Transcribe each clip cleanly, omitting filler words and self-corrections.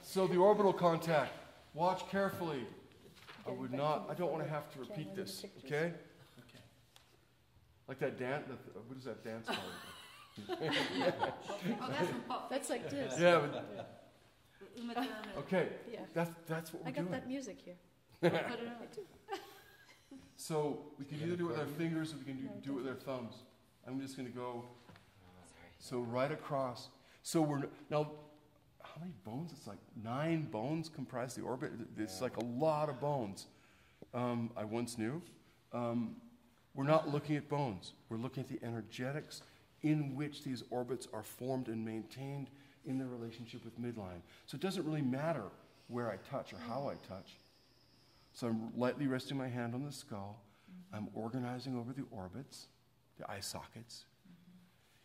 So the orbital contact, watch carefully. I don't want to have to repeat this, okay? Okay. Like that dance, what is that dance called? Oh, that's from Pop. That's like this. Yeah, but, Uma Thurman. okay, Yeah. that's what we're I got doing. that music here. Put it on. So we can either do it with our fingers or we can do it with our thumbs. I'm just going to go, so right across. So now, how many bones? It's like 9 bones comprise the orbit. It's like a lot of bones. I once knew. We're not looking at bones. We're looking at the energetics in which these orbits are formed and maintained in their relationship with midline. So it doesn't really matter where I touch or how I touch. So I'm lightly resting my hand on the skull. I'm organizing over the orbits, the eye sockets.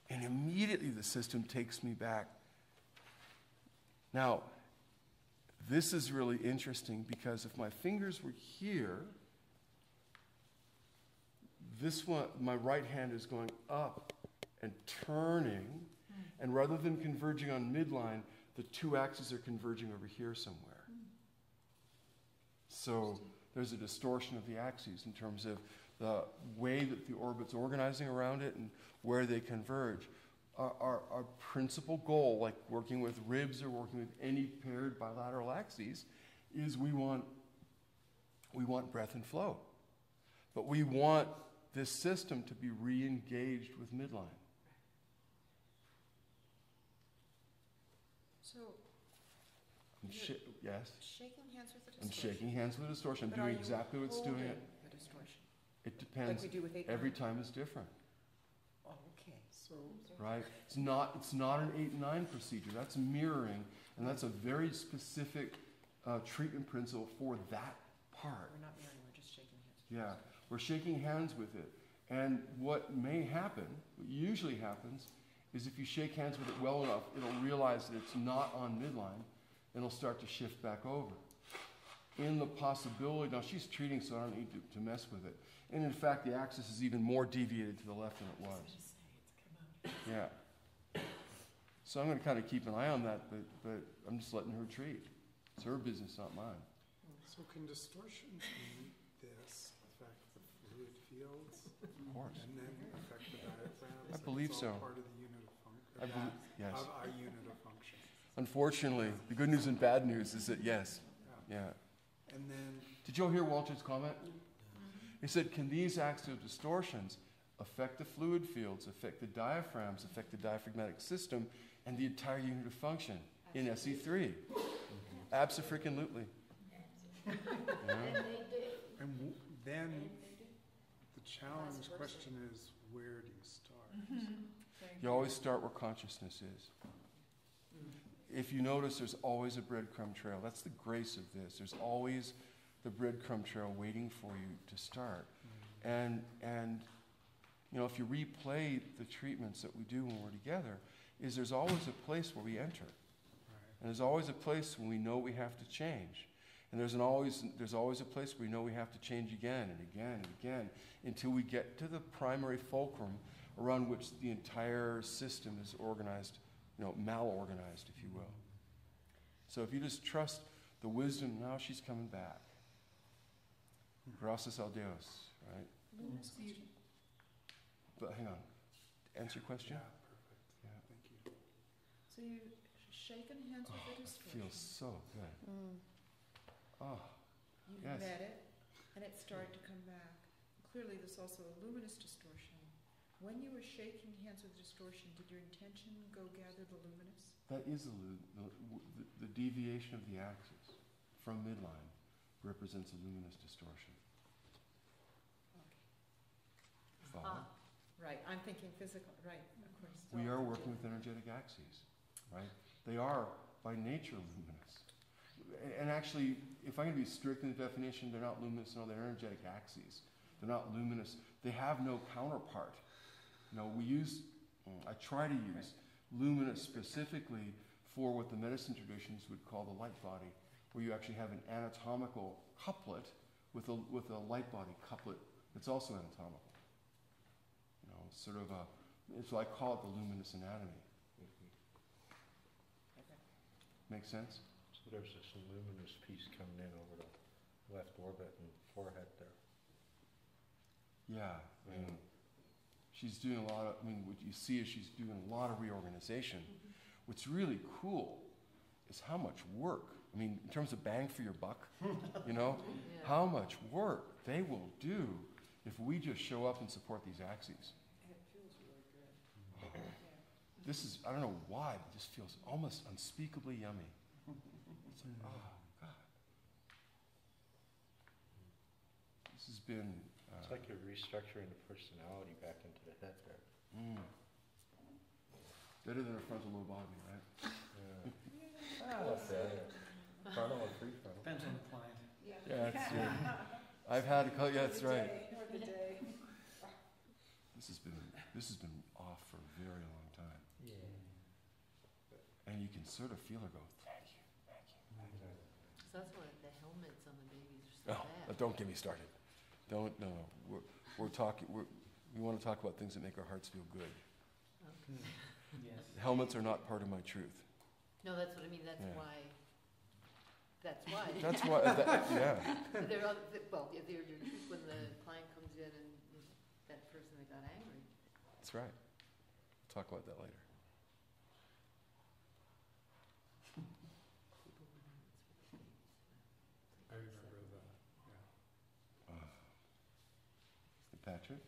And immediately the system takes me back. Now, this is really interesting because if my fingers were here, this one, my right hand is going up and turning, and rather than converging on midline, the 2 axes are converging over here somewhere. So there's a distortion of the axes in terms of the way that the orbit's organizing around it and where they converge. Our principal goal, like working with ribs or working with any paired bilateral axes, is we want breath and flow. But we want this system to be re-engaged with midline. So, Yes? shaking hands with the I'm distortion. shaking hands with the distortion. I'm But are doing you exactly what's doing holding it. the distortion? It depends. Like we do with 8-9? Every time is different, Oh, okay. So, right? It's not an 8-9 procedure. That's mirroring, and that's a very specific treatment principle for that part. We're not mirroring, we're just shaking hands. Yeah, we're shaking hands with it. And what may happen, what usually happens, is if you shake hands with it well enough, it'll realize that it's not on midline, and it'll start to shift back over. In the possibility, now she's treating, so I don't need to mess with it. And in fact, the axis is even more deviated to the left than it was. Yeah. So I'm going to kind of keep an eye on that, but I'm just letting her treat. It's her business, not mine. so can distortions meet this, affect the fluid fields, Of course. and then affect the diaphragms? I believe It's so. all part of the unit of function. I believe, yes. Of our unit of function. Unfortunately, the good news and bad news is that yes. Yeah. And then, Did you all hear Walter's comment? He said, can these axial distortions affect the fluid fields, affect the diaphragms, affect the diaphragmatic system, and the entire unit of function in SE3? Abso-freaking-lutely. and then the challenge question is, where do you start? You always start where consciousness is. If you notice, there's always a breadcrumb trail. That's the grace of this. There's always the breadcrumb trail waiting for you to start. And you know, if you replay the treatments that we do when we're together, is there's always a place where we enter. And there's always a place when we know we have to change. And there's always a place where we know we have to change again and again and again until we get to the primary fulcrum around which the entire system is organized, you know, malorganized, if you will. So if you just trust the wisdom, now she's coming back. Gracias al Dios, right? But hang on. Answer your question? Yeah, perfect. Yeah. Thank you. So you've shaken hands with the It distortion. feels so good. Oh, You've yes. met it, and it started to come back. Clearly, there's also a luminous distortion. When you were shaking hands with distortion, did your intention go gather the luminous? that is the deviation of the axis from midline represents a luminous distortion. Follow? Right, I'm thinking physical, right, of course. We are working with energetic axes, right? They are by nature luminous. And actually, if I'm going to be strict in the definition, they're not luminous, no, they're energetic axes. They're not luminous. They have no counterpart. You know, I try to use luminous specifically for what the medicine traditions would call the light body, where you actually have an anatomical couplet with a light body couplet that's also anatomical. You know, sort of so I call it the luminous anatomy. Make sense? So there's this luminous piece coming in over the left orbit and forehead there. Yeah, I mean, she's doing a lot of, I mean, what you see is she's doing a lot of reorganization. What's really cool is how much work, I mean, in terms of bang for your buck, you know, Yeah. how much work they will do if we just show up and support these axes. It feels really good. Yeah. This is, I don't know why, but this feels almost unspeakably yummy. It's like, oh, God. This has been... It's like you're restructuring the personality back into the head there. Better than a frontal lobotomy, right? Yeah. That's it. Frontal or prefrontal. Depends on the client. Yeah, that's true. I've had a yeah, that's right. Or the day. This has been off for a very long time. Yeah. And you can sort of feel her go, thank you, thank you. So that's why the helmets on the babies are so Oh, bad. don't get me started. No. We're talking, we want to talk about things that make our hearts feel good. Okay. Yes. Helmets are not part of my truth. No, that's what I mean, that's Yeah. why. That's why. That's why, yeah. They're on, well, yeah, they're your truth when the client comes in and that person that got angry. That's right. We'll talk about that later. I remember that, yeah. Patrick?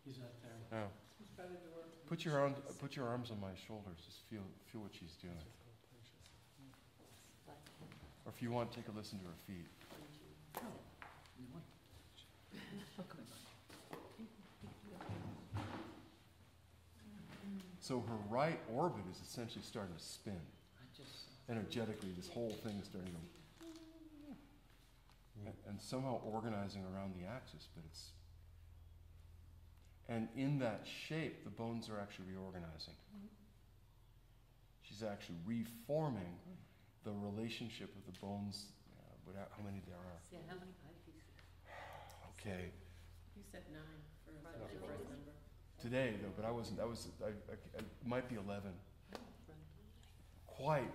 He's not there. Oh. It's better to work. Put your arms on my shoulders. Just feel what she's doing. Or if you want, take a listen to her feet. So her right orbit is essentially starting to spin. Energetically, this whole thing is starting to go. And somehow organizing around the axis, but it's. And in that shape, the bones are actually reorganizing. She's actually reforming the relationship of the bones, how many there are. Yeah, how many pie pieces? Okay, You said 9 for Right. the first number. today though, but I wasn't, I might be 11. Quite,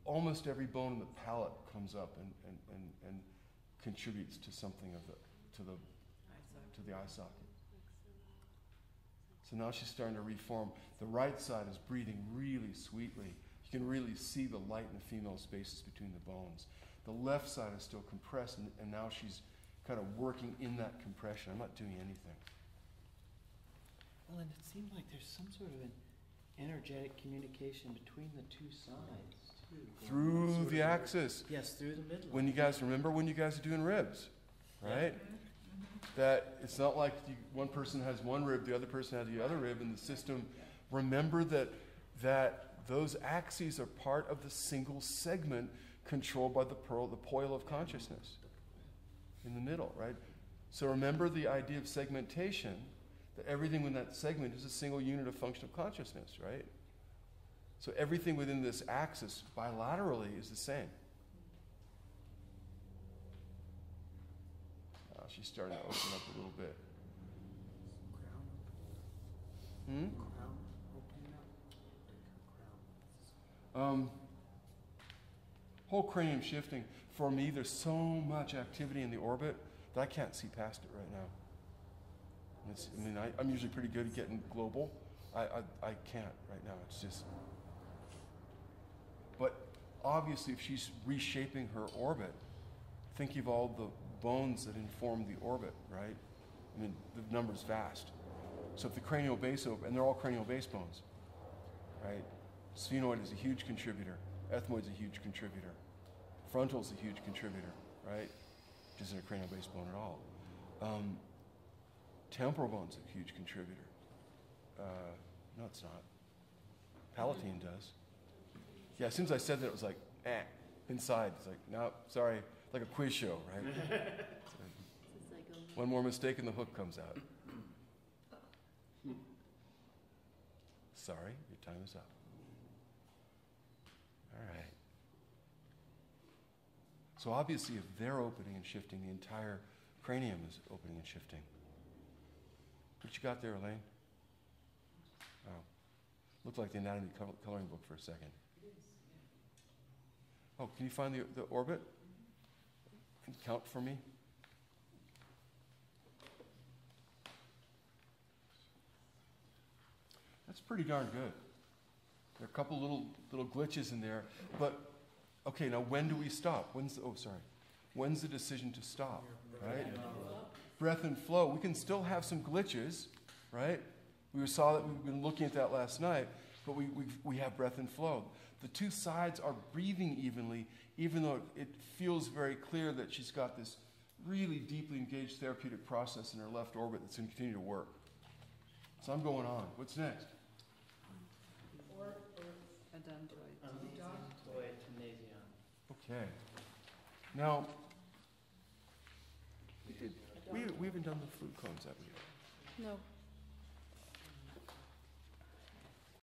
almost every bone in the palate comes up and contributes to something of to the eye socket. So now she's starting to reform. The right side is breathing really sweetly. You can really see the light in the female spaces between the bones. The left side is still compressed, and now she's kind of working in that compression. I'm not doing anything. Well, and it seemed like there's some sort of an energetic communication between the two sides, too. Through the axis. Yes, through the midline. When you guys are doing ribs, right? That it's not like one person has one rib, the other person has the other rib in the system. Remember that those axes are part of the single segment controlled by the poil of consciousness in the middle, right? So remember the idea of segmentation, that everything within that segment is a single unit of functional consciousness, right? So everything within this axis bilaterally is the same. She's starting to open up a little bit. Crown opening up. Whole cranium shifting. For me, there's so much activity in the orbit that I can't see past it right now. I'm usually pretty good at getting global. I can't right now. It's just. But obviously, if she's reshaping her orbit, think of all the bones that inform the orbit, right? I mean, the number's vast. So if the cranial base open, and they're all cranial base bones, right? Sphenoid is a huge contributor. Ethmoid's a huge contributor. Frontal's a huge contributor, right? Which isn't a cranial base bone at all. Temporal bone's a huge contributor. No, it's not. Palatine does. Yeah, as soon as I said that, it was like, inside. It's like, no, sorry. Like a quiz show, right? One more mistake and the hook comes out. Sorry, your time is up. All right. So obviously, if they're opening and shifting, the entire cranium is opening and shifting. What you got there, Elaine? Oh, looked like the anatomy coloring book for a second. Oh, Oh, can you find the orbit? And count for me. That's pretty darn good. There are a couple little glitches in there, but okay. Now, when do we stop? When's the decision to stop? Right? Breath and flow. We can still have some glitches, right? We've been looking at that last night, but we have breath and flow. The two sides are breathing evenly, even though it feels very clear that she's got this really deeply engaged therapeutic process in her left orbit that's going to continue to work. So I'm going on. What's next? Okay. Now, we haven't done the fluid cones, have we? No.